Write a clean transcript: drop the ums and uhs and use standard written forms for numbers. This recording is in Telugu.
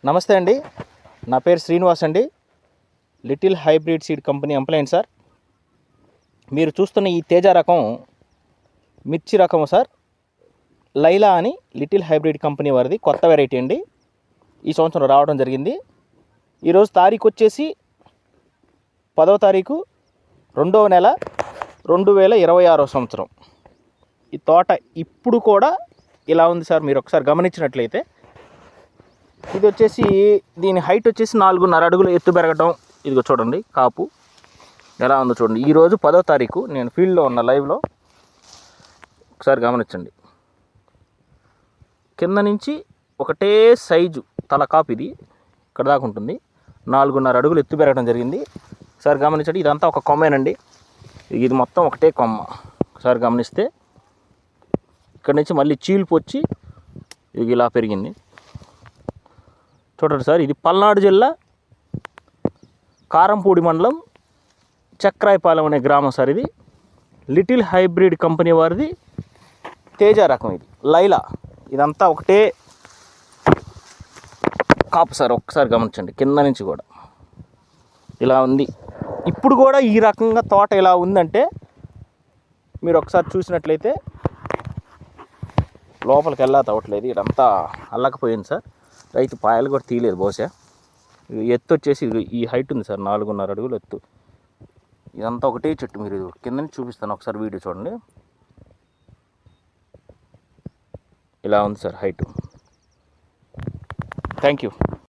నమస్తే అండి, నా పేరు శ్రీనివాస్ అండి. Little hybrid seed company employee sir. మీరు చూస్తున్న ఈ తేజ రకం మిర్చి రకము సార్. లైలా అని లిటిల్ హైబ్రిడ్ కంపెనీ వారిది కొత్త వెరైటీ అండి. ఈ సంవత్సరం రావడం జరిగింది. ఈరోజు తారీఖు వచ్చేసి 10వ తారీఖు 2వ నెల 2026వ సంవత్సరం. ఈ తోట ఇప్పుడు కూడా ఇలా ఉంది సార్. మీరు ఒకసారి గమనించినట్లయితే ఇది వచ్చేసి దీని హైట్ వచ్చేసి 4.5 అడుగులు ఎత్తు పెరగటం. ఇదిగో చూడండి కాపు ఎలా ఉందో చూడండి. ఈరోజు 10వ తారీఖు నేను ఫీల్డ్లో ఉన్న లైవ్లో. ఒకసారి గమనించండి, కింద నుంచి ఒకటే సైజు తల కాపు ఇది ఇక్కడ దాకా ఉంటుంది. 4.5 అడుగులు ఎత్తు పెరగడం జరిగింది. ఒకసారి గమనించండి, ఇదంతా ఒక కొమ్మేనండి. ఇది మొత్తం ఒకటే కొమ్మ. ఒకసారి గమనిస్తే ఇక్కడ నుంచి మళ్ళీ చీల్పు వచ్చి ఇది ఇలా పెరిగింది. చూడండి సార్, ఇది పల్నాడు జిల్లా కారంపూడి మండలం చక్రాయపాలెం అనే గ్రామం సార్. ఇది లిటిల్ హైబ్రిడ్ కంపెనీ వారిది తేజ రకం. ఇది లైలా. ఇదంతా ఒకటే కాపు సార్. ఒక్కసారి గమనించండి, కింద నుంచి కూడా ఇలా ఉంది. ఇప్పుడు కూడా ఈ రకంగా తోట ఇలా ఉందంటే మీరు ఒకసారి చూసినట్లయితే లోపలికి వెళ్ళా తవ్వట్లేదు. ఇదంతా అల్లకపోయింది సార్. రైతు పాయలు కూడా తీయలేదు బహుశా. ఎత్తు వచ్చేసి ఈ హైట్ ఉంది సార్, 4.5 అడుగులు ఎత్తు. ఇదంతా ఒకటే చెట్టు. మీరు కింద నుంచి చూపిస్తాను, ఒకసారి వీడియో చూడండి. ఇలా ఉంది సార్ హైటు. Thank you.